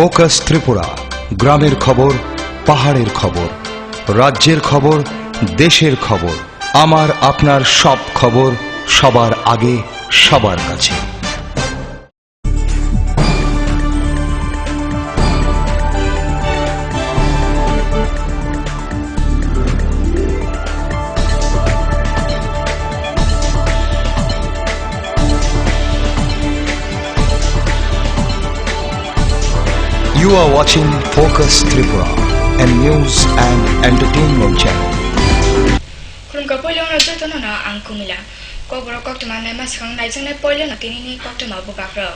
Focus Tripura, গ্রামের খবর, পাহাড়ের খবর, রাজ্যের খবর, দেশের খবর, আমার আপনার সব খবর সবার আগে সবার কাছে। You are watching Focus Tripura, a news and entertainment channel. Kurang kapolong na ito na ang kumila. Kobro kok teman na mas kang naisang na polong na tinini kok teman bukakro.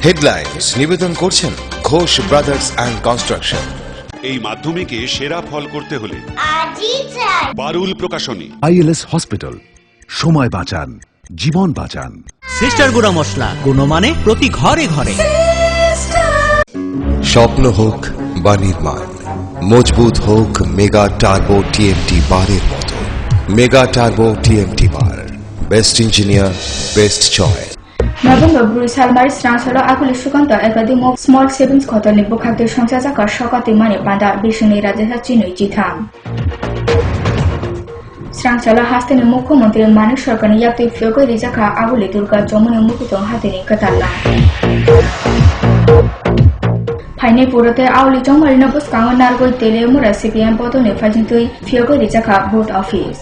Headlines নিবেদন করছেন Ghosh brothers and construction. এই মাধ্যমিকে সেরা ফল করতে হলে পারুল প্রকাশনী। ILS hospital, সময় বাঁচান, জীবন বাঁচান। সিস্টার গুঁড়া মশলা, গুণমানে প্রতি ঘরে ঘরে। স্বপ্ন হোক বা নির্মাণ, মজবুত হোক মেগা টার্বো টিএমটি বারের মতো। Mega turbo TMT bar, best engineer, best choice. November Bruce Halmari Stransalo Akuli Sukanta Academy of Small Savings Kotani Bukhakde Songchajaka Shokati Mani Panda Bishuni Rajaha Chinui Jitham Stransalo Hastani Mukhyamantri Manik Sarkarni Yakti Fyogoi Rijaka Aguli Durga Jomuni Mukitong Hatini Katalla Phaine Purote Auli Jongmarina Buskango Nargoi Tele Mura CPM Bodone Fajintui Fyogoi Rijaka Board Office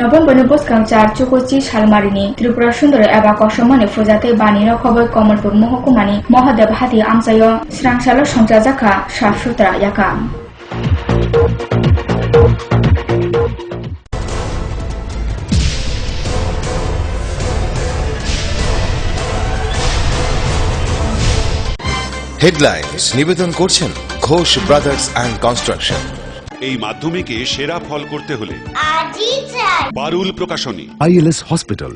November Buskang Char Chukochi Shalmarini Tripura Sundar Eba Koshomani Fujate Banira Khoboi Komalpur Mohokumani Mohadev Hati Amsayo Srangsalo Songjajaka Shafsutra Yakam headlines নিবেদন করছেন Ghosh brothers and construction. এই মাধ্যমিকে সেরা ফল করতে হলে পারুল প্রকাশনী। ILS hospital,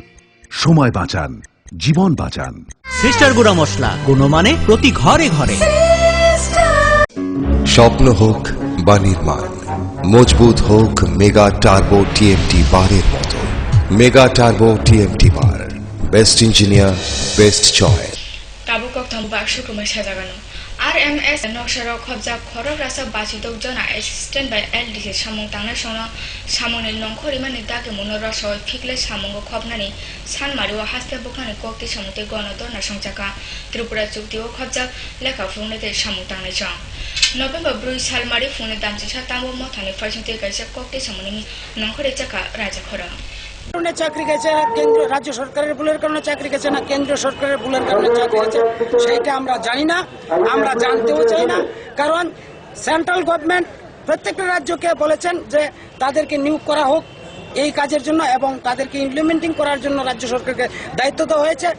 সময় বাঁচান, জীবন বাঁচান। সিস্টার গুঁড়া মশলা, গুণমানে প্রতি ঘরে ঘরে। স্বপ্ন হোক বা নির্মাণ, মজবুত হোক মেগা টার্বো টিএমটি বারের মতো। Mega turbo TMT bar, best engineer, best choice. Tabu kok thamba shukrumai sajagano RMS Noksharok Khobjak Khorok Rasa Bachidok Jona Assistant by LDC Samung Tangna Sono Samuni Longkhori Mani Dake Muno Raso Fikle Samungo Khobnani Sanmari wa Haste Bukhani Kokti Samute Gonodor na Songjaka Tripura Chukti o Khobjak Lekha Phone te Samung Tangna Jong November Brui Salmari Phone Damchi Tambo Mothani Fajinte Kaisa Kokti Samuni Longkhori Jaka Raja Khora চাকরি গেছে কেন্দ্রীয় রাজ্য সরকারের ভুলের কারণে চাকরি গেছে না কেন্দ্রীয় সরকারের ভুলের কারণে চাকরি গেছে সেইটা আমরা জানি না, আমরা জানতেও চাই না। কারণ সেন্ট্রাল গভর্নমেন্ট প্রত্যেকটা রাজ্যকে বলেছেন যে তাদেরকে নিয়োগ করা হোক এই কাজের জন্য এবং তাদেরকে ইমপ্লিমেন্টিং করার জন্য রাজ্য সরকারকে দায়িত্ব দেওয়া হয়েছে।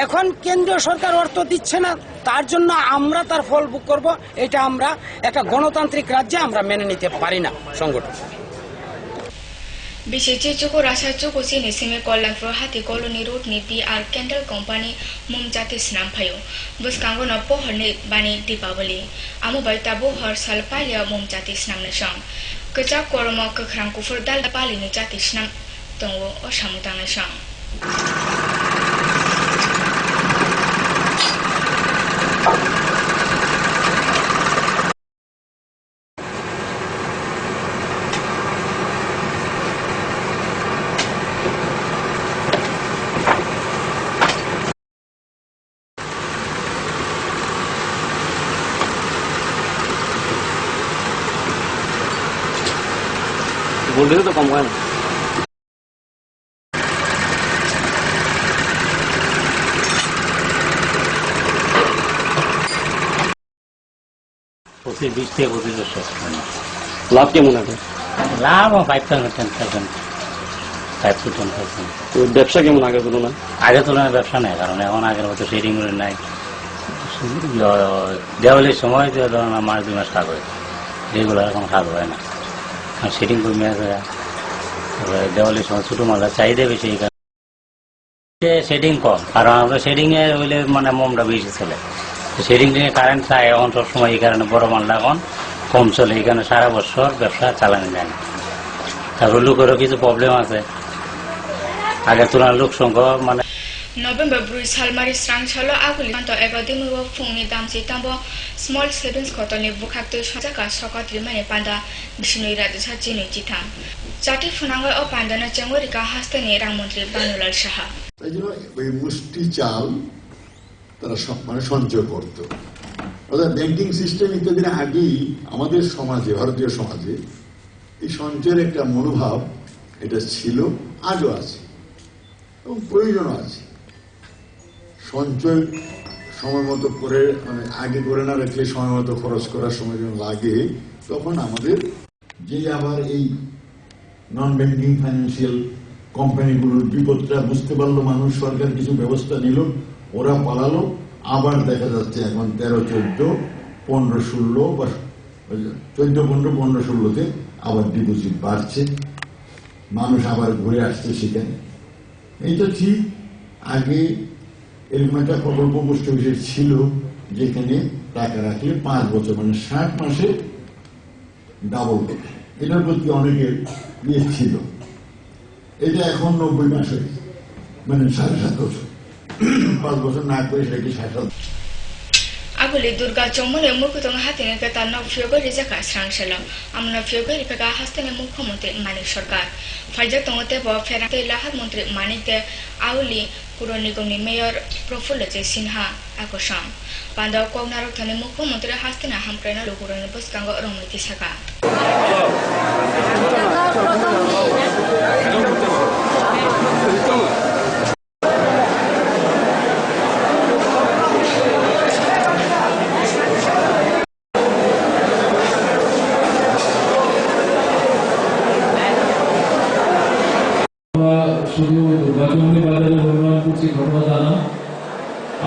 এখন কেন্দ্রীয় সরকার অর্থ দিচ্ছে না, তার জন্য আমরা তার ফল ভোগ করব। এটা আমরা একটা গণতান্ত্রিক রাজ্যে আমরা মেনে নিতে পারি না সংগঠন। Bishiji Chuko Rasa Chuko Sini Sime Kollanpur Hati Koloni Road ni PR Candle Company Mumjati Snam Phayo Buskango na Pohorni Bani Dipavali Amu Bai Tabu Har Salpalia Mumjati Snam Nasham Kachak Koroma Kakhrang Kufur Dal Pali ni Jati Snam Tongwo o Samutang Nasham बोल तो कम है প্রতি 20 থেকে 25 लाभ কেমন আছে? লাভ 5-10%, 5 to 10%। তো ব্যবসা কেমন আগের তুলনায়? আগের তুলনায় ব্যবসা নেই, কারণ এখন আগের মতো শেডিং নাই। দেওয়ালির সময় ধরুন মাস 2 মাস কাজ হয়, রেগুলার এখন কাজ হয় না, কারণ শেডিং কমে আছে। দেওয়ালির সময় ছোটো মালটা চাহিদা বেশি, শেডিং কম, কারণ আমরা শেডিং এ হইলে মানে মোমটা বেশি চলে। শেডিং কারেন্ট চাই এখন সবসময়, এই কারণে বড় মালটা এখন কম চলে, এখানে সারা বছর ব্যবসা চালানো যায় না। তারপর লোকেরও কিছু প্রবলেম আছে, আগের তুলনায় লোক সংখ্যা মানে November Bruce Halmari Strang Chalo Aguli Manto Egodimu Fungni Damsi Tambo Small Savings Cotton Bukakto Shaka Sokat Rimani Panda Bishnui Radisha Jinu Jitam. Chati Funanga o Pandana Jamurika Hastani Ramundri Banulal Shaha. তাই জন্য ওই মুষ্টি চাল তারা মানে সঞ্চয় করত। অর্থাৎ ব্যাংকিং সিস্টেম ইত্যাদির আগেই আমাদের সমাজে, ভারতীয় সমাজে এই সঞ্চয়ের একটা মনোভাব এটা ছিল, আজও আছে এবং প্রয়োজনও আছে। সঞ্চয় সময় মতো করে, মানে আগে করে না রাখলে সময় মতো খরচ করার সময় যখন লাগে, তখন আমাদের যে আবার এই নন ব্যাংকিং ফাইন্যান্সিয়াল কোম্পানিগুলোর বিপদটা বুঝতে পারলো মানুষ, সরকার কিছু ব্যবস্থা নিল, ওরা পালালো। আবার দেখা যাচ্ছে এখন 13, 14, 15, 16 বা 14, 15, 15, 16-তে আবার ডিপোজিট বাড়ছে, মানুষ আবার ঘুরে আসছে সেখানে। এইটা ঠিক। আগে এরকম একটা প্রকল্প পোস্ট অফিসের ছিল যেখানে টাকা রাখলে 5 বছর মানে 60 মাসে ডাবল করে, এটার প্রতি অনেকের ইয়ে ছিল। এটা এখন 90 মাস হয়েছে, মানে 7.5 বছর। 5 বছর না করে সেটাকে 7.5। Aguli Durga Chomole Mukutong Hatine Katano Fiogo Rizaka Srangshala, Amna Fiogo Ripaka Hastane Mukomote Manik Sorkar, Fajatongote Bo Ferate Lahat Montri Manike Auli Puronigoni Mayor Profulate Sinha Akosham. Panda Kognarotane Mukomotre Hastana Hamprena Lukurani Buskango Romiti Saka. শুধু দুর্গাচন্ডী বাজারে উন্নয়ন করছি ঘটনা জানা,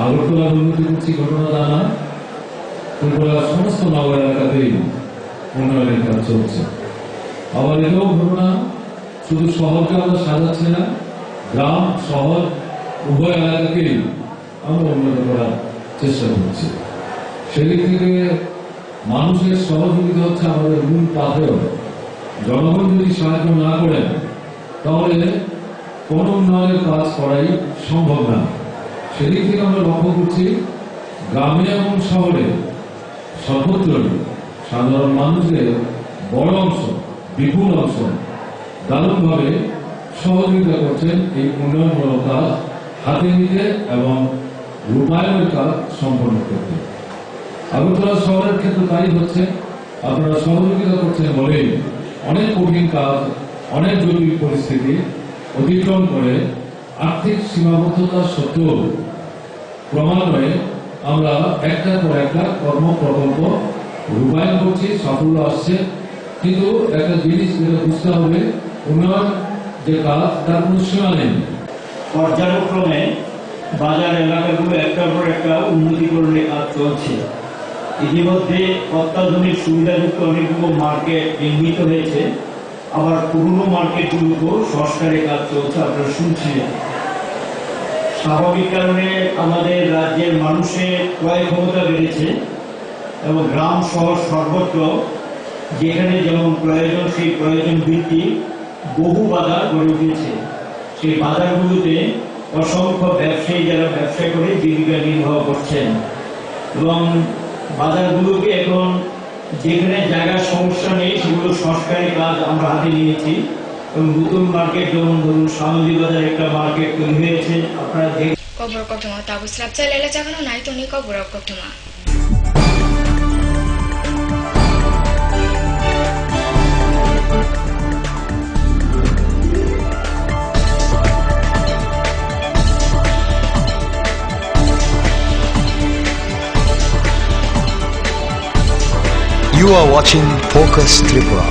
আগরতলা উন্নতি করছি ঘটনা জানা, ত্রিপুরার সমস্ত নগর এলাকাতেই উন্নয়নের কাজ চলছে। আবার এটাও ঘটনা শুধু শহরকে আমরা সাজাচ্ছি না, গ্রাম শহর উভয় এলাকাকেই আমরা উন্নত করার চেষ্টা করছি। সেদিক থেকে মানুষের সহযোগিতা হচ্ছে আমাদের মূল পাথেয়। জনগণ যদি সাহায্য না করেন তাহলে কোন উন্নয়নের কাজ করাই সম্ভব না। সেদিক থেকে আমরা লক্ষ্য করছি গ্রামে এবং শহরে সর্বত্রই সাধারণ মানুষদের বড় অংশ, বিপুল অংশ দারুণভাবে সহযোগিতা করছেন এই উন্নয়নমূলক কাজ হাতে নিতে এবং রূপায়ণের কাজ সম্পন্ন করতে। আগরতলা শহরের ক্ষেত্রে তাই হচ্ছে, আপনারা সহযোগিতা করছেন বলেই অনেক কঠিন কাজ, অনেক জটিল পরিস্থিতি অতিক্রম করে আর্থিক সীমাবদ্ধতা সত্ত্বেও ক্রমান্বয়ে আমরা একটার পর একটা কর্ম প্রকল্প রূপায়ণ করছি, সাফল্য আসছে। কিন্তু একটা জিনিস যেটা বুঝতে হবে, উন্নয়ন যে কাজ তার কোনো সীমা নেই। পর্যায়ক্রমে বাজার এলাকাগুলো একটার পর একটা উন্নতিকরণের কাজ চলছে। ইতিমধ্যে অত্যাধুনিক সুবিধাযুক্ত অনেকগুলো মার্কেট নির্মিত হয়েছে, আবার পুরনো মার্কেটগুলোকেও সংস্কারের কাজ চলছে, আপনারা শুনছিলেন। স্বাভাবিক কারণে আমাদের রাজ্যের মানুষের ক্রয় ক্ষমতা বেড়েছে এবং গ্রাম শহর সর্বত্র যেখানে যেমন প্রয়োজন সেই প্রয়োজন ভিত্তিক বহু বাজার গড়ে উঠেছে। সেই বাজারগুলোতে অসংখ্য ব্যবসায়ী যারা ব্যবসা করে জীবিকা নির্বাহ করছেন এবং বাজারগুলোকে এখন যেখানে জায়গার সমস্যা নেই সেগুলো সংস্কারের কাজ আমরা হাতে নিয়েছি এবং নতুন মার্কেট যেমন ধরুন সামুদ্রি বাজার একটা মার্কেট তৈরি হয়েছে, আপনারা দেখেন। Kobor Kotuma Tabu Slap Chalele Chagano Naitoni Kobor Kotuma. You are watching Focus Tripura,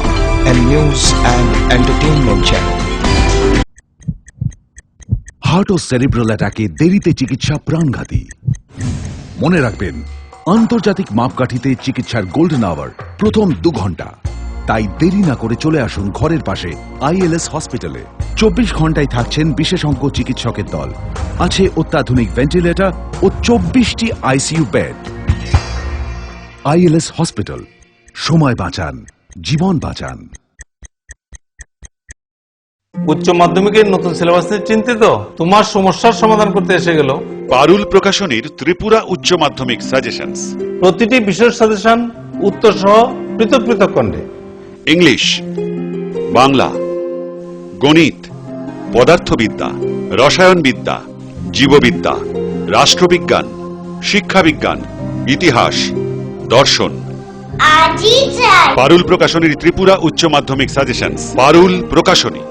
a news and entertainment channel. Heart ও সেরিব্রাল অ্যাটাকে দেরিতে চিকিৎসা প্রাণঘাতী। মনে রাখবেন, আন্তর্জাতিক মাপকাঠিতে চিকিৎসার গোল্ডেন আওয়ার প্রথম 2 ঘন্টা। তাই দেরি না করে চলে আসুন ঘরের পাশে ILS হসপিটালে। 24 ঘন্টায় থাকছেন বিশেষজ্ঞ চিকিৎসকের দল, আছে অত্যাধুনিক ভেন্টিলেটর ও 24টি ICU বেড। ILS হসপিটাল, সময় বাঁচান, জীবন বাঁচান। উচ্চ মাধ্যমিকের নতুন সিলেবাস নিয়ে চিন্তিত? তোমার সমস্যার সমাধান করতে এসে গেল পারুল প্রকাশনীর ত্রিপুরা উচ্চ মাধ্যমিক সাজেশনস। প্রতিটি বিষয়ের সাজেশন উত্তর সহ পৃথক পৃথক খণ্ডে। ইংলিশ, বাংলা, গণিত, পদার্থবিদ্যা, রসায়নবিদ্যা, জীববিদ্যা, রাষ্ট্রবিজ্ঞান, শিক্ষাবিজ্ঞান, ইতিহাস, দর্শন। পারুল প্রকাশনীর ত্রিপুরা উচ্চ মাধ্যমিক সাজেশনস। পারুল প্রকাশনী।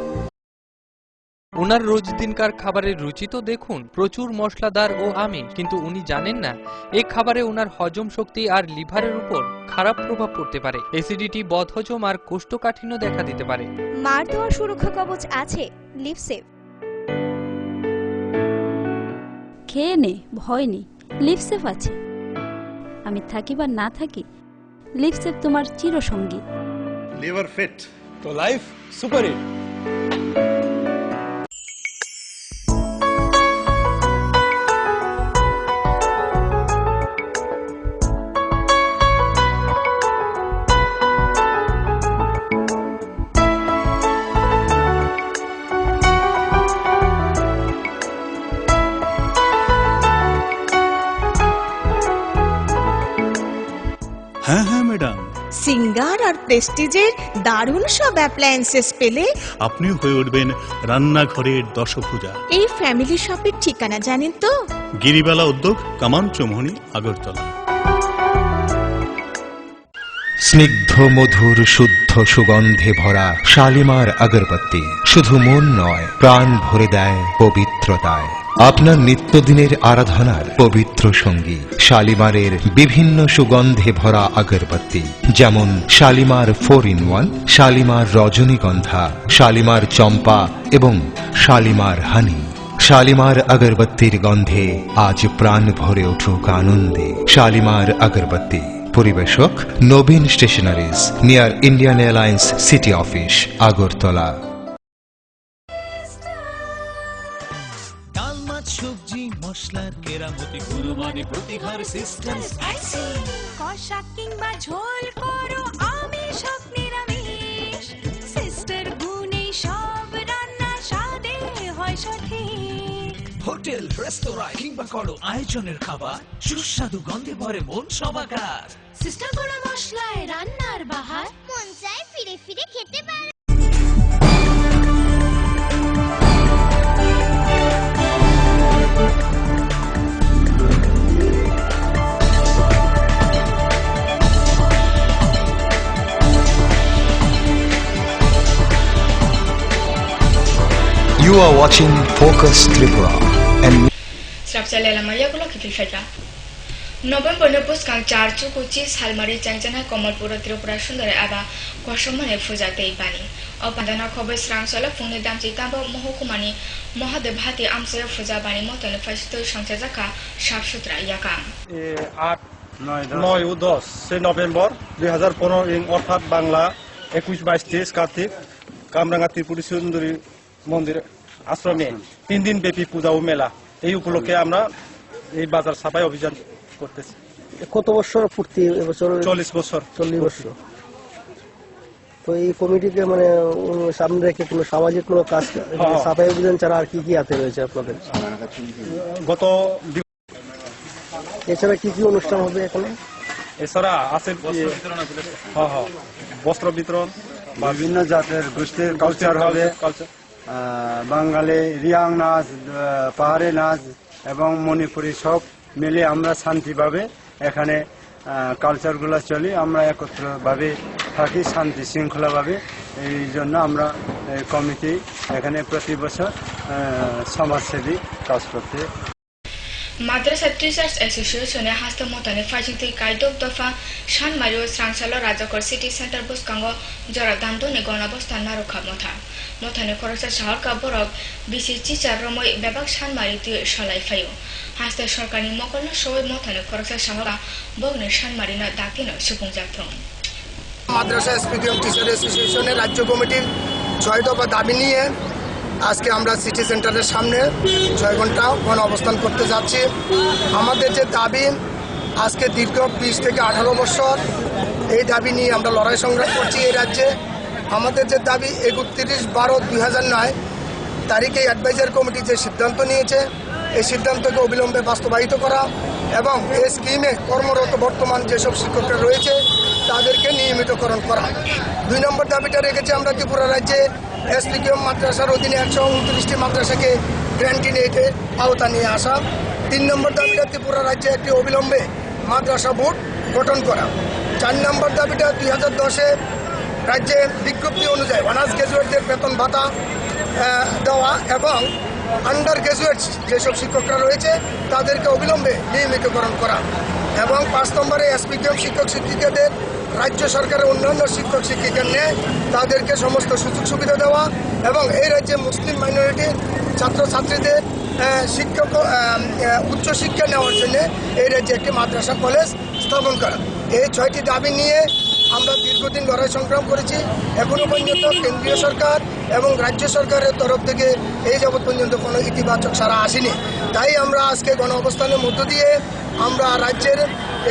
ওনার রোজ দিনকার খাবারের রুচি তো দেখুন, প্রচুর মশলাদার ও আমিষ, কিন্তু উনি জানেন না এই খাবারে ওনার হজম শক্তি আর লিভারের উপর খারাপ প্রভাব পড়তে পারে। অ্যাসিডিটি, বদহজম আর কোষ্ঠকাঠিন্য দেখা দিতে পারে। মার দেওয়ার সুরক্ষা কবচ আছে লিভসেভ। খেয়ে নে, ভয় নেই, লিভসেভ আছে। আমি থাকি বা না থাকি, লিভসেভ তোমার চিরসঙ্গী। লিভার ফিট তো লাইফ সুপার হিট। হ্যাঁ হ্যাঁ ম্যাডাম, সিঙ্গার আর প্রেস্টিজের দারুণ সব অ্যাপ্লায়েন্সেস পেলে আপনিও হয়ে উঠবেন রান্নাঘরের দশভুজা। এই ফ্যামিলি শপের ঠিকানা জানেন তো? গিরিবালা উদ্যোগ, কামান চৌমুহনী, আগরতলা। স্নিগ্ধ মধুর শুদ্ধ সুগন্ধে ভরা শালিমার আগরবাতি শুধু মন নয়, প্রাণ ভরে দেয় পবিত্রতায়। আপনার নিত্যদিনের আরাধনার পবিত্র সঙ্গী শালিমারের বিভিন্ন সুগন্ধে ভরা আগরবাতি, যেমন শালিমার 4-in-1, শালিমার রজনীগন্ধা, শালিমার চম্পা এবং শালিমার হানি। শালিমার আগরবাতির গন্ধে আজ প্রাণ ভরে উঠুক আনন্দে। শালিমার আগরবাতি। পরিবেশক Nabin stationeries, near Indian Airlines city office, Agartala. ডাল, মাছ, সবজি, মশলার কেরামতি, গুরুমানি প্রতিঘর সিস্টেম স্পাইসি। কষা কিংবা ঝোল করো আমিষ হোক নিরামিষ, সিস্টার গুণে সব রান্না স্বাদে হয় সঠিক। হোটেল, রেস্তোরাঁ কিংবা করো আয়োজনের খাবার, সুস্বাদু গন্ধে ভরে মন সবাকার। সিস্টার গুঁড়ো মশলায় রান্নার বাহার, মন চায় ফিরে ফিরে খেতে পারে। You are watching Focus Tripura and Srapsale la maya gulo kifilfeta. November ne puskang charchu kuchi salmari changjana Kamalpura Tripura sundare aba koshomane fujatei bani. Opandana khobe srangsala phone dam chitaba mohokumani Mohadev Hati amsaya fuja bani motone fashto সংসাজাকা সাফসুতরা ইয়াকাম। 8, 9 O 10 November 2015 অর্থাৎ বাংলা 21-22-23 কার্তিক কামরাঙ্গা ত্রিপুরী সুন্দরী মন্দির আশ্রমে 3 দিন ব্যাপী পূজা ও মেলা। এই উপলক্ষে আমরা এই বাজার সাফাই অভিযান করতেছি। কত বছর পূর্তি এবছর? 40 বছর। 40 বছর। তো এই কমিটিতে মানে সামনে রেখে কোনো সামাজিক কোনো কাজ, সাফাই অভিযান ছাড়া আর কি কি হাতে রয়েছে আপনাদের? গত এছাড়া কি কি অনুষ্ঠান হবে এখানে? এছাড়া আছে বস্ত্র বিতরণ, বিভিন্ন জাতের গোষ্ঠীর কালচার হবে, বাঙালি রিয়াং নাচ, পাহাড়ি নাচ এবং মণিপুরি সব মিলে আমরা শান্তিভাবে এখানে কালচারগুলো চলি। আমরা একত্রভাবে থাকি শান্তি শৃঙ্খলাভাবে। এই জন্য আমরা কমিটি এখানে প্রতি বছর সমাজসেবী কাজ করতে। Madrasa Teachers Association e hasta motane fajintui kaidok dofa shan mario srangsalo rajakor city center buskango jora damdo ne gonabostan narukha motane koroksa shahar ka borok bisi teacher romoi bebak shan mari tu shalai fayo hasta sorkani mokolno shoy motane koroksa shahar bogne shan mari na dakino supungjaktong মাদ্রাসা এসপিডিএম teacher অ্যাসোসিয়েশনের রাজ্য কমিটির 6 দফা দাবি নিয়ে আজকে আমরা city সেন্টারের সামনে 6 ঘন্টা অবস্থান করতে যাচ্ছি। আমাদের যে দাবি, আজকে দীর্ঘ 20 থেকে 18 বছর এই দাবি নিয়ে আমরা লড়াই সংগ্রাম করছি এই রাজ্যে। আমাদের যে দাবি 31/12/2009 তারিখে অ্যাডভাইজার কমিটি যে সিদ্ধান্ত নিয়েছে, এই সিদ্ধান্তকে অবিলম্বে বাস্তবায়িত করা এবং এই স্কিমে কর্মরত বর্তমান যেসব শিক্ষকরা রয়েছে তাদেরকে নিয়মিতকরণ করা। 2 নম্বর দাবিটা রেখেছি আমরা ত্রিপুরা রাজ্যে এসপিকিউএম মাদ্রাসার অধীনে 129টি মাদ্রাসাকে গ্র্যান্টিনেটের আওতা নিয়ে আসা। 3 নম্বর দাবিটা ত্রিপুরা রাজ্যে একটি অবিলম্বে মাদ্রাসা বোর্ড গঠন করা। 4 নম্বর দাবিটা 2010-এ রাজ্যে বিজ্ঞপ্তি অনুযায়ী অনার্স গ্র্যাজুয়েটদের বেতন ভাতা দেওয়া এবং আন্ডার গ্র্যাজুয়েট যেসব শিক্ষকরা রয়েছে তাদেরকে অবিলম্বে নিয়মিতকরণ করা। এবং 5 নম্বরে এসপিকিউএম শিক্ষক শিক্ষিকাদের রাজ্য সরকারের অন্যান্য শিক্ষক শিক্ষিকার নিয়ে তাদেরকে সমস্ত সুযোগ সুবিধা দেওয়া এবং এই রাজ্যে মুসলিম মাইনরিটির ছাত্রছাত্রীদের শিক্ষক উচ্চশিক্ষা নেওয়ার জন্য এই রাজ্যে একটি মাদ্রাসা কলেজ স্থাপন করা। এই 6টি দাবি নিয়ে আমরা দীর্ঘদিন লড়াই সংগ্রাম করেছি। এখনো পর্যন্ত কেন্দ্রীয় সরকার এবং রাজ্য সরকারের তরফ থেকে এই যাবৎ পর্যন্ত কোনো ইতিবাচক সাড়া আসেনি। তাই আমরা আজকে গণ অবস্থানের মধ্য দিয়ে আমরা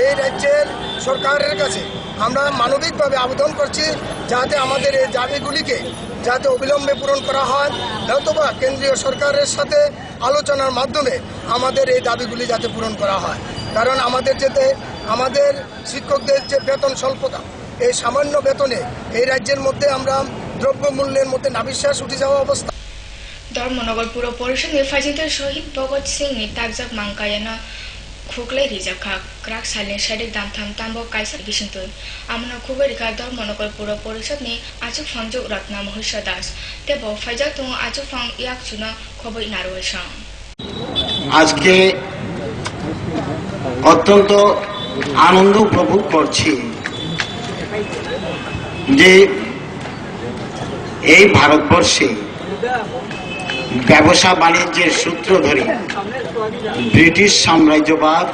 এই রাজ্যের সরকারের কাছে আমরা মানবিকভাবে আবেদন করছি যাতে আমাদের এই দাবিগুলিকে যাতে অবিলম্বে পূরণ করা হয়, নতুবা কেন্দ্রীয় সরকারের সাথে আলোচনার মাধ্যমে আমাদের এই দাবিগুলি যাতে পূরণ করা হয়। কারণ আমাদের শিক্ষকদের যে বেতন স্বল্পতা, এই সামান্য বেতনে এই রাজ্যের মধ্যে আমরা দ্রব্যমূল্যের মধ্যে নাবিশ্বাস উঠে যাওয়া অবস্থা। ধর্মনগর পুর পরিষদ ফাইজিতের শহীদ ভগৎ সিংনি তাকজাক মাংকায়ানা খুকলাই রিজাখা ক্রাক সালেন শারিক দামথাম তাম্ব কাইসার বিশিন্তু আমনা খুবরিকা ধর্মনগর পুর পরিষদনি আচুক ফংজক রত্না মহিষা দাস তেব ফাইজাক তুং আচুক ফং ইয়াকচুনা খবর নারওয়েশাং। আজকে অত্যন্ত আনন্দ উপভোগ করছি যে এই ভারতবর্ষে ব্যবসা বাণিজ্যের সূত্র ধরে ব্রিটিশ সাম্রাজ্যবাদ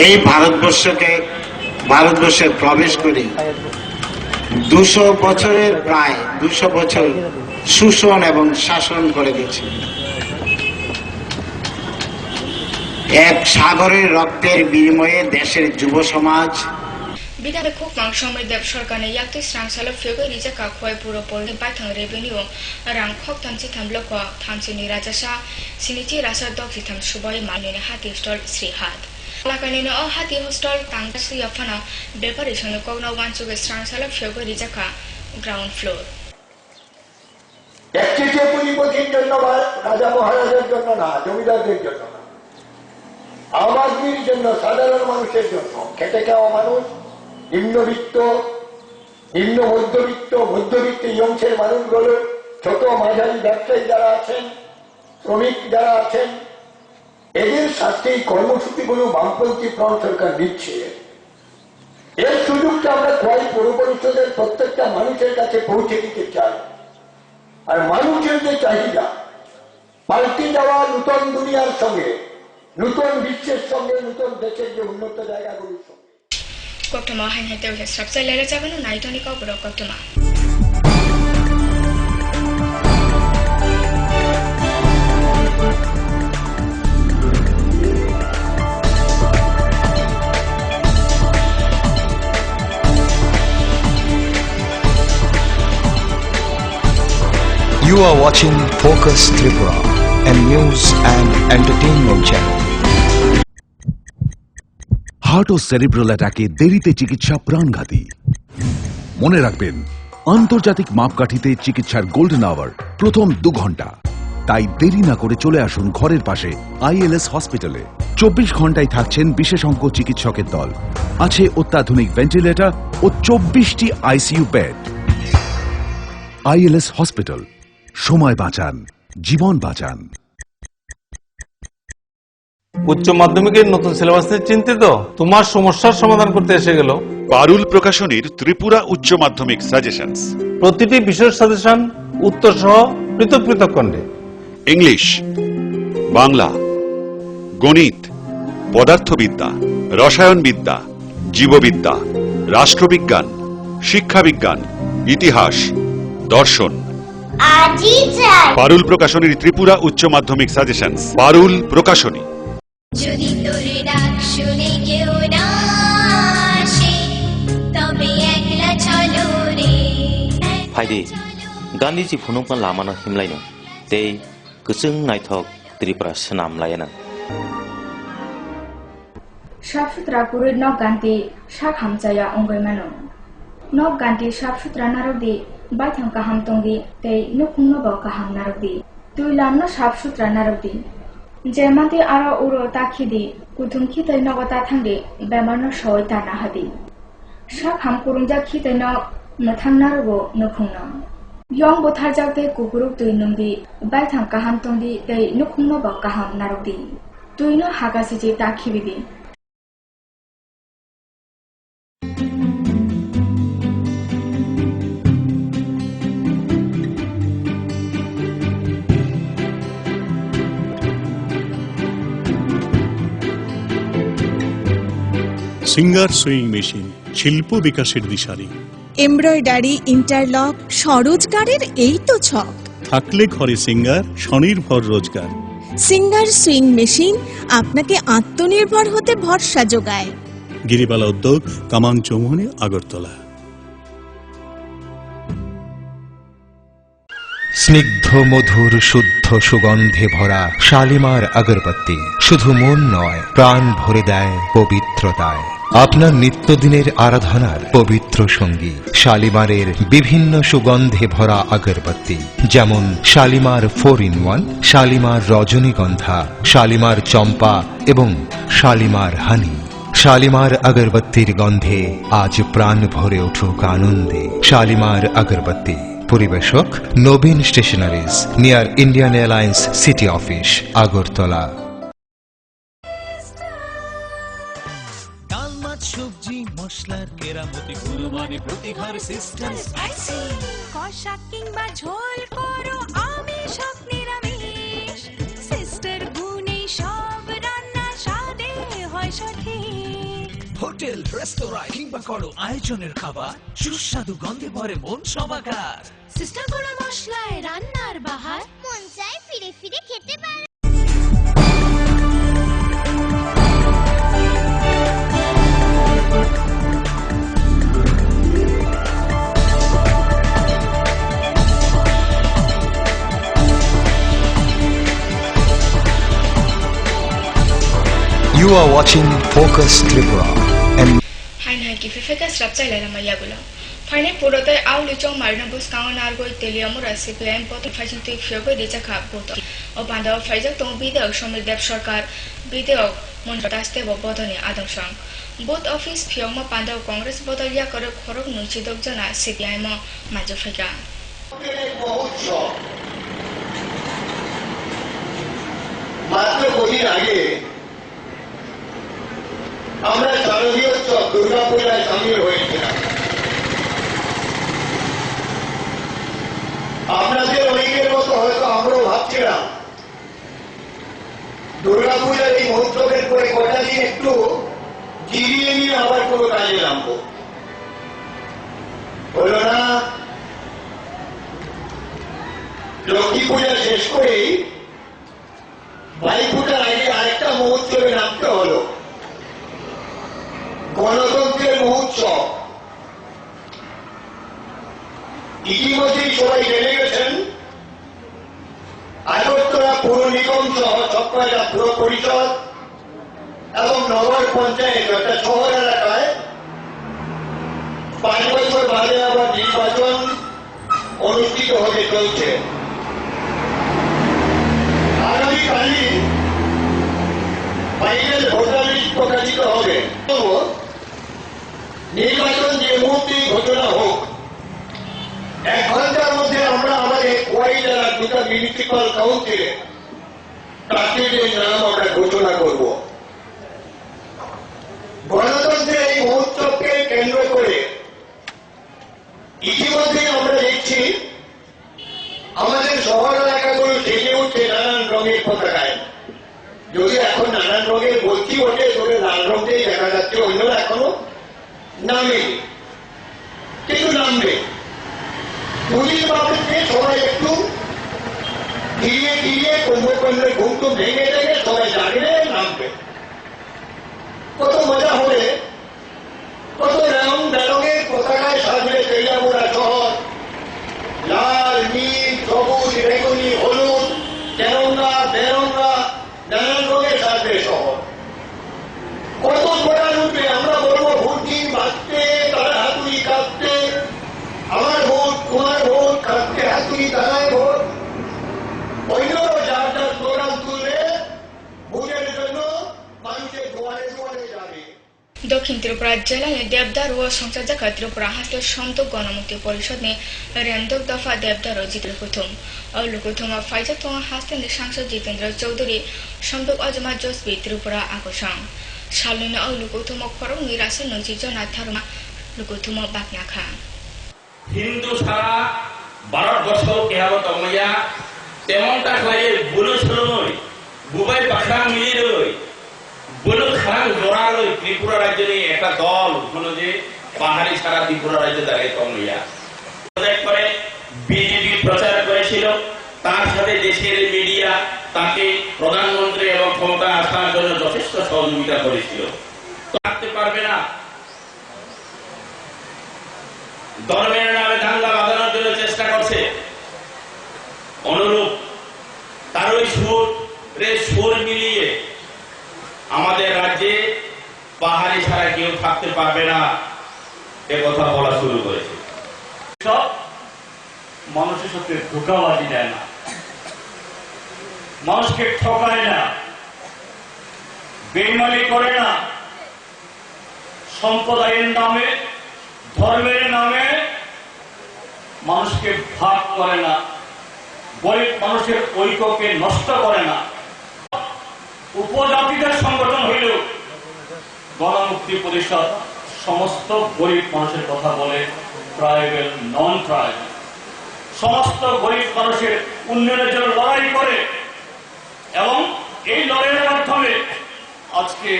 এই ভারতবর্ষে প্রবেশ করে 200 বছরের প্রায় 200 বছর শোষণ এবং শাসন করে গেছে। এক সাগরের রক্তের বিনিময়ে দেশের যুব সমাজ বিধানে খুব সমৃদ্ধ সরকারনে ইয়াক্তি স্রাংসাল ফিগো রিজাকা খয় পুরো পলনি বাইথাং রেভিনিউ রাং খক তামচি থামলক থামচিনি রাজাসা সিনিচি রাসা দক্সি থাম সুবয় মানিনে হাতি স্টল শ্রীহাট লাকানিনে অ হাতি হোস্টেল তাংসি আফানা বেপারিশনে কগনা ওয়ানচুগে স্রাংসাল ফিগো রিজাকা গ্রাউন্ড ফ্লোর। একটি যে পুঁজিপতির জন্য বা রাজা মহারাজের জন্য না, জমিদারদের জন্য না, আম আদমির জন্য, সাধারণ মানুষের জন্য, খেটে খাওয়া মানুষ, নিম্নবিত্ত, নিম্ন মধ্যবিত্ত, মধ্যবিত্ত অংশের মানুষগুলো, ছোট মাঝারি ব্যবসায়ী যারা আছেন, শ্রমিক যারা আছেন, এদের সাথে এই কর্মসূচিগুলো বামপন্থী ফ্রন্ট সরকার দিচ্ছে। এর সুযোগটা আমরা খোয়াই পৌর পরিষদের প্রত্যেকটা মানুষের কাছে পৌঁছে দিতে চাই। আর মানুষের যে চাহিদা পাল্টে যাওয়া নূতন দুনিয়ার সঙ্গে, নূতন বিশ্বের সঙ্গে, নূতন দেশের যে উন্নত জায়গাগুলির সঙ্গে কপ্টমা হাইহাইতে সাবসাই লেরে যাবেন নাইটনি কবর কপ্টমা। You are watching Focus Tripura, a news and entertainment channel. Heart ও সেরিব্রাল অ্যাটাকে দেরিতে চিকিৎসা প্রাণঘাতী। মনে রাখবেন, আন্তর্জাতিক মাপকাঠিতে চিকিৎসার গোল্ডেন আওয়ার প্রথম 2 ঘন্টা। তাই দেরি না করে চলে আসুন ঘরের পাশে ILS হসপিটালে। 24 ঘন্টায় থাকছেন বিশেষজ্ঞ চিকিৎসকের দল, আছে অত্যাধুনিক ভেন্টিলেটর ও 24টি ICU বেড। ILS হসপিটাল, সময় বাঁচান, জীবন বাঁচান। উচ্চ মাধ্যমিকের নতুন সিলেবাস নিয়ে চিন্তিত? তোমার সমস্যার সমাধান করতে এসে গেল পারুল প্রকাশনীর ত্রিপুরা উচ্চ মাধ্যমিক সাজেশনস। প্রতিটি বিষয়ের সাজেশন উত্তর সহ পৃথক পৃথক খণ্ডে। ইংলিশ, বাংলা, গণিত, পদার্থবিদ্যা, রসায়নবিদ্যা, জীববিদ্যা, রাষ্ট্রবিজ্ঞান, শিক্ষাবিজ্ঞান, ইতিহাস, দর্শন। পারুল প্রকাশনীর ত্রিপুরা উচ্চ মাধ্যমিক সাজেশনস। পারুল প্রকাশনী। যদি তোর ডাক শুনে কেউ না फायदे गान्धीजी फुनुंखा लामानो हिमलायनो ते गोजों नायथक त्रिपुरा सोनाम लायना साफसुथरा पुरुष नक गान्धी साक हामजाया अंगैमानो नक गान्धी साफसुथरा नारकदी बायथां काहाम तंगी ते नुकुंनो ब काहाम नारकदी तुई लामनो साफसुथरा नारकदी जेमाते आरो उरो ताखिदी कुथुम खितै नगता थांदे बेमारनो सय ताना हादी साक हाम कुरुंजा खितै न नथां नारगो नुकुंनो यं बोथार जावते कुकुरुक तुई नंदी बायथां काहाम तंदी ते नुकुंनो ब काहाम नारकदी तुईनो हागासिजे ताखिबिदी সিঙ্গার সুইং মেশিন শিল্প বিকাশের দিশারি এমব্রয়ডারি ইন্টারলক স্বরোজগারের এই তো ছক থাকলে ঘরে সিঙ্গার স্বনির্ভর রোজগার সিঙ্গার সুইং মেশিন আপনাকে আত্মনির্ভর হতে ভরসা যোগায় গিরিবালা উদ্যোগ কামান চৌমুহনী আগরতলা স্নিগ্ধ মধুর শুদ্ধ সুগন্ধে ভরা শালিমার আগরবাতি শুধু মন নয় প্রাণ ভরে দেয় পবিত্রতায় আপনার নিত্যদিনের আরাধনার পবিত্র সঙ্গী শালিমারের বিভিন্ন সুগন্ধে ভরা আগরবাতি যেমন শালিমার 4-in-1 শালিমার রজনীগন্ধা শালিমার চম্পা এবং শালিমার হানি শালিমার আগরবাতির গন্ধে আজ প্রাণ ভরে উঠুক আনন্দে শালিমার আগরবাতি পরিবেশক Nabin stationeries near Indian Airlines city office Agartala ডাল মাছ সবজি মশলার কেরামতি কুরবানি প্রতি ঘর সিস্টেম স্পাইসি কষা কিংবা ঝোল করো আমিষ হোক নিরামিষ সিস্টার গুনে সব রান্না স্বাদে হয় সঠিক হোটেল রেস্তোরাঁ কিংবা করো আয়োজনের খাবার সুস্বাদু গন্ধে ভরে মন সমাগার সিস্টার গুঁড়ো মশলায় রান্নার বাহার মন চায় ফিরে ফিরে খেতে পারে You are watching Focus Tripura and Hai nai ki fifeka srapchai la maya gulo Phane purotai auli chong marna bus kaung nargoi teliamura CPM pot fashion tik fyogo deja kha boto o bandao faijak tong bideo shomil deb sarkar bideo mondaste bo bodoni adamsang both office fyoma pandao congress bodoliya kore khorok nuchidok jana CPM majo feka মাত্র কদিন আগে আমরা শারদীয় উৎসব দুর্গাপূজায় সামিল হয়েছিলাম আপনাদের অনেকের মতো হয়তো আমরাও ভাবছিলাম দুর্গাপূজার এই মহোৎসবের পরে কটা দিন একটু জিরিয়ে নিয়ে আবার কোনো কাজে নামবো হলো না লক্ষ্মী পূজা শেষ করেই ভাইফোঁটার আগে আরেকটা মহোৎসবে নামতে হলো গণতন্ত্রের মহোৎসব ইতিমধ্যেই সবাই জেনে গেছেন আগরতলা পৌর নিগম সহ সবকটা পুর পরিষদ এবং নগর পঞ্চায়েত অর্থাৎ শহর এলাকায় 5 বছর বাদে আবার নির্বাচন অনুষ্ঠিত হতে চলছে আগামীকালই ফাইনাল ভোটার লিস্ট প্রকাশিত হবে নির্বাচন যে মুহূর্তেই ঘোষণা হোক 1 ঘন্টার মধ্যে আমরা আমাদের কোয়াই জেলার 2টা মিউনিসিপাল কাউন্সিলে প্রার্থীদের নাম আমরা ঘোষণা করব গণতন্ত্রের এই মহোৎসবকে কেন্দ্র করে ইতিমধ্যে আমরা দেখছি আমাদের শহর এলাকাগুলো সেজে উঠছে নানান রঙের পতাকায় যদি এখন নানান রঙের বলছি ওঠে তবে লাল রঙটাই দেখা যাচ্ছে অন্যরা এখনো নামে কিন্তু নামবে দুদিন বাবদকে সবাই একটু ধীরে ধীরে কুম্ভকর্ণের ঘুমটু ভেঙে ভেঙে সবাই জাগবে নামবে কত মজা হবে কত রং বেরঙের পতাকায় সাজবে তেলিয়ামুড়া শহর জেলায় দেবদার ও সংসদ জায়গা ত্রিপুরা হাসতে সন্ত গণমুক্তি পরিষদে রেমদক দফা দেবদার ও জিতুল কুথুম লুকুথুম ফাইজা তং হাসতে সাংসদ জিতেন্দ্র চৌধুরী সম্পক অজমা জসবি ত্রিপুরা আকর্ষণ সালুনে লুকুথুম খরং নিরাসন নজি জনা থারমা লুকুথুম বাকনাখা হিন্দু সারা ভারতবর্ষ কেহাব তময়া তেমনটা হয়ে বুলু সলমই বুবাই পাখা মিলি রই বুলু খারাং জোড়া রই ত্রিপুরা রাজ্যে একটা দল হলো যে পাহাড়ি সারা ত্রিপুরা রাজ্যে দাঁড়িয়ে তময়া করে বিজেপি প্রচার করেছিল তার সাথে দেশের মিডিয়া তাকে প্রধানমন্ত্রী এবং ক্ষমতা আসার জন্য যথেষ্ট সহযোগিতা করেছিল থাকতে পারবে না ধর্মের নামে দাঙ্গা বাঁধানোর জন্য চেষ্টা করছে অনুরূপ তার ওই সুর মিলিয়ে আমাদের রাজ্যে পাহাড়ি ছাড়া কেউ থাকতে পারবে না এ কথা বলা শুরু করেছে সব মানুষের সাথে ধোঁকাবাজি দেয় না, মানুষকে ঠকায় না, বেইমানি করে না, সম্প্রদায়ের নামে ধর্মের নামে মানুষকে ভাগ করে না, গরিব মানুষের ঐক্যকে নষ্ট করে না। উপজাতিদের সংগঠন হইল গণমুক্তি পরিষদ সমস্ত গরিব মানুষের কথা বলে, ট্রাইবেল নন ট্রাইবেল সমস্ত গরিব মানুষের উন্নয়নের জন্য লড়াই করে এবং এই লড়াইয়ের মাধ্যমে আজকে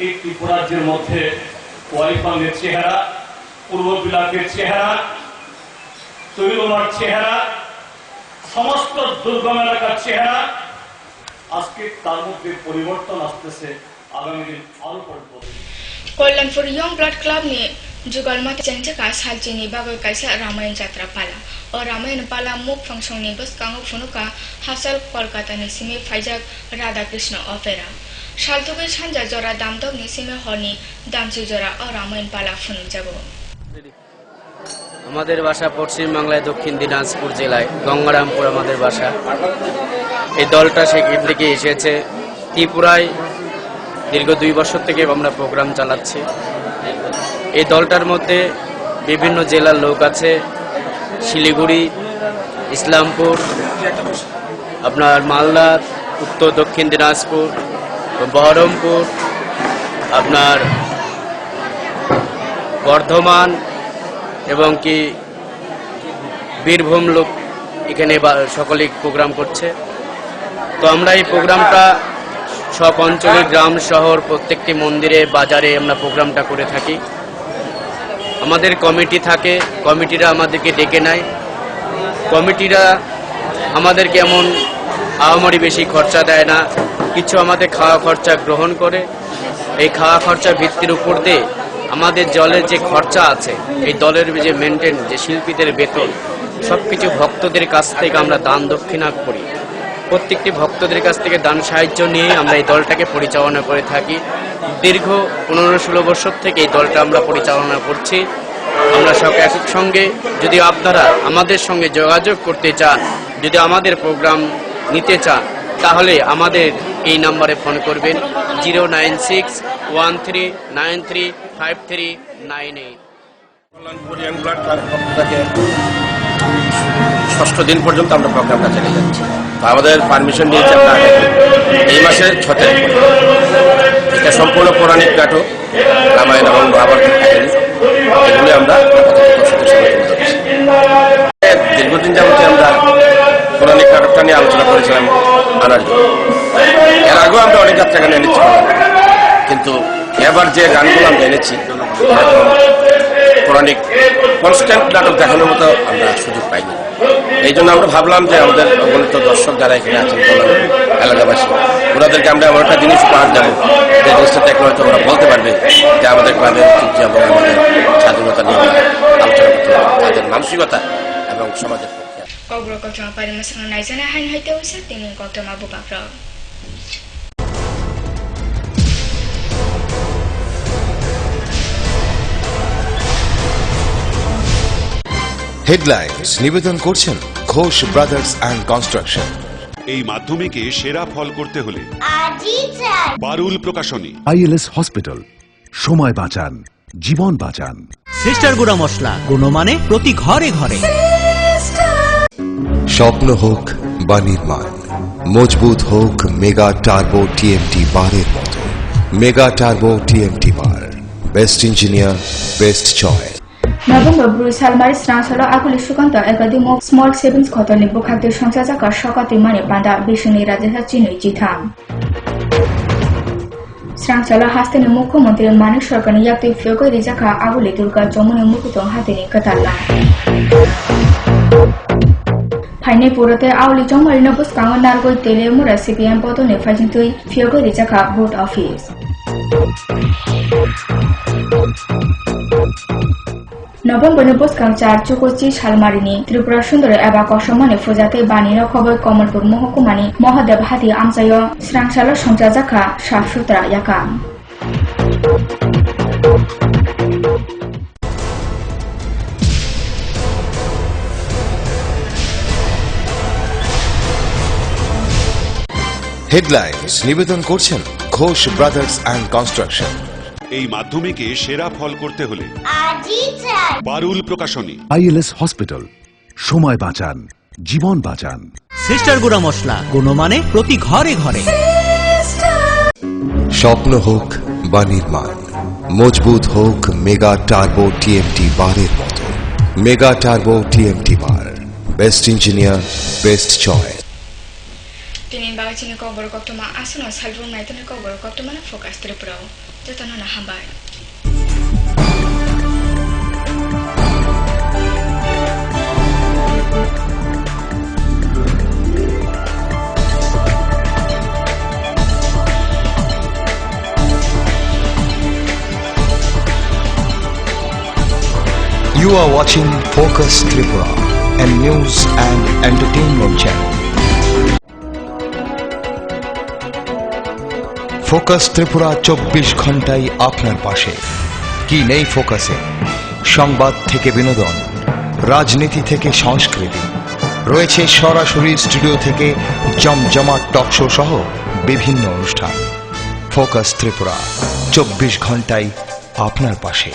এই ত্রিপুরা রাজ্যের মধ্যে ওয়াইফাঙ্গের চেহারা, পূর্ব বিলাকের চেহারা, তৈলমার চেহারা, সমস্ত দুর্গম এলাকার চেহারা, আজকে তার মধ্যে পরিবর্তন আসতেছে। আগামী দিন আরো পরিবর্তন। কল্যাণপুর ইয়ং ব্লাড ক্লাব ने जुगल मत चंचका सालचिनी बागल कैसा रामायण यात्रा पाला और रामायण पाला मुख फंक्शन ने बस कांगो फुनुका हासल कोलकाता ने सिमे फाइजाक राधा कृष्ण ऑपेरा शालतुबे छांजा जरा दामदग ने सिमे हनी दामची जरा और रामायण पाला फुनुक जागो। আমাদের বাসা পশ্চিম বাংলায় দক্ষিণ দিনাজপুর জেলায় গঙ্গারামপুর আমাদের বাসা। এই দলটা সেখান থেকে এসেছে ত্রিপুরায় দীর্ঘ 2 বছর থেকে আমরা প্রোগ্রাম চালাচ্ছি। এই দলটার মধ্যে বিভিন্ন জেলার লোক আছে, শিলিগুড়ি, ইসলামপুর, আপনার মালদা, উত্তর দক্ষিণ দিনাজপুর, বহরমপুর, আপনার বর্ধমান এবং কি বীরভূম লোক এখানে সকলেই প্রোগ্রাম করছে। তো আমরা এই প্রোগ্রামটা সব অঞ্চলে গ্রাম শহর প্রত্যেকটি মন্দিরে বাজারে আমরা প্রোগ্রামটা করে থাকি। আমাদের কমিটি থাকে, কমিটিরা আমাদেরকে ডেকে নেয়। কমিটিরা আমাদেরকে এমন আহামরি বেশি খরচা দেয় না, কিছু আমাদের খাওয়া খরচা গ্রহণ করে। এই খাওয়া খরচা ভিত্তির উপর দিয়ে আমাদের জলের যে খরচা আছে, এই দলের যে মেনটেন, যে শিল্পীদের বেতন, সবকিছু ভক্তদের কাছ থেকে আমরা দান দক্ষিণা করি। প্রত্যেকটি ভক্তদের কাছ থেকে দান সাহায্য নিয়ে আমরা এই দলটাকে পরিচালনা করে থাকি। দীর্ঘ 15-16 বছর থেকে এই দলটা আমরা পরিচালনা করছি। আমরা একসঙ্গে যদি আপনারা আমাদের সঙ্গে যোগাযোগ করতে চান, যদি আমাদের প্রোগ্রাম নিতে চান, তাহলে আমাদের এই নম্বরে ফোন করবেন 09613935398। ষষ্ঠ দিন পর্যন্ত আমরা প্রোগ্রামটা চালিয়ে যাচ্ছি। তো আমাদের পারমিশন নিয়েছে আমরা এই মাসের 6 তারিখ। এটা সম্পূর্ণ পৌরাণিক নাটক, রামায়ণ এবং মহাভারতের কাহিনী, এগুলি আমরা দীর্ঘদিন যাবতীয় আমরা পৌরাণিক নাটকটা নিয়ে আলোচনা করেছিলাম আনার জন্য। এর আগেও আমরা অনেক যাত্রা গান এনেছি, কিন্তু এবার যে গানগুলো আমরা এনেছি পৌরাণিক কনস্ট্যান্ট নাটক দেখানোর মতো আমরা সুযোগ পাইনি। এই জন্য আমরা ভাবলাম যে আমাদের অগণিত দর্শক যারা এখানে আছেন এলাকাবাসী, ওনাদেরকে আমরা এমন একটা জিনিস পাওয়ার যাবো যে জিনিসটা দেখলে হয়তো ওরা বলতে পারবে যে আমাদের গ্রামের ঐতিহ্য এবং আমাদের স্বাধীনতা নিয়ে আলোচনা করতে হবে, তাদের মানসিকতা এবং সমাজের পক্ষে। কগ্র কক্টমা পারিমাসং নাইজানা হাইন হইতে হইছে তিনি কক্টমা বুকাপ্র। হেডলাইন্স নিবেদন করছেন ঘোষ ব্রাদার্স অ্যান্ড কনস্ট্রাকশন। এই মাধ্যমিকে সেরা ফল করতে হলে আজই চাই বারুল প্রকাশনী। ILS হসপিটাল, সময় বাঁচান, জীবন বাঁচান। সিস্টার গুঁড়া মশলা গুণমানে প্রতি ঘরে ঘরে। স্বপ্ন হোক বা নির্মাণ, মজবুত হোক মেগা টার্বো টিএমটি বারের মতো। Mega turbo TMT bar, best engineer, best choice. November ব্রুসালমারি স্রাংসালো আগুলি Sukanta academy of small savings ঘটনি বুখাতে সংসার জাকা সকাতে মানে বান্দা বিষ্ণু রাজা চিনুই জিথাম স্রাংসালো হাস্তেনি মুখ্যমন্ত্রী মানিক সরকারনি ইয়াক্তি ফিয়োগরি জাকা আগুলি দুর্গা যমুনি মুকুত হাতেনি কাতাল্লা ফাইনে পুরোতে আউলি জমারি নবুস কাঙ্গন নারগই তেলে মুরা সিপিএম পদনে ফাইজিনতুই ফিয়োগরি জাকা ভোট অফিস নভেম্বর বসকাং 4 সালমারিনি ত্রিপুরা সুন্দর এবা কসমনে ফুজাতে বানির খবর কমলপুর মহকুমানি মহাদেব হাতি আমসায় স্রাংসালো সংসা জাখা সাফ সুতরা ইয়াকা হেডলাইন্স নিবেদন করছেন ঘোষ ব্রাদার্স অ্যান্ড কনস্ট্রাকশন। এই মাধ্যমিকে সেরা ফল করতে হলে আজই চাই পারুল প্রকাশনী। আইএলএস হসপিটাল, সময় বাঁচান, জীবন বাঁচান। সিস্টার গুঁড়া মশলা গুণমানে প্রতি ঘরে ঘরে। স্বপ্ন হোক বা নির্মাণ, মজবুত হোক মেগা টার্বো টিএমটি বারের মতো। Mega turbo TMT bar, best engineer, best choice. তিনি বাগাচিনি কবর কপ্তমা আসন সালরুম নাইতনের কবর কপ্তমানে focus ত্রিপুরাও যতনা হামবাই You are watching Focus Tripura, a news and entertainment channel. Focus Tripura 24 ঘন্টাই আপনার পাশে। কি নেই ফোকাসে? সংবাদ থেকে বিনোদন, রাজনীতি থেকে সংস্কৃতি, রয়েছে সরাসরি স্টুডিও থেকে জমজমাট টক শো সহ বিভিন্ন অনুষ্ঠান। ফোকাস ত্রিপুরা 24 ঘন্টাই আপনার পাশে।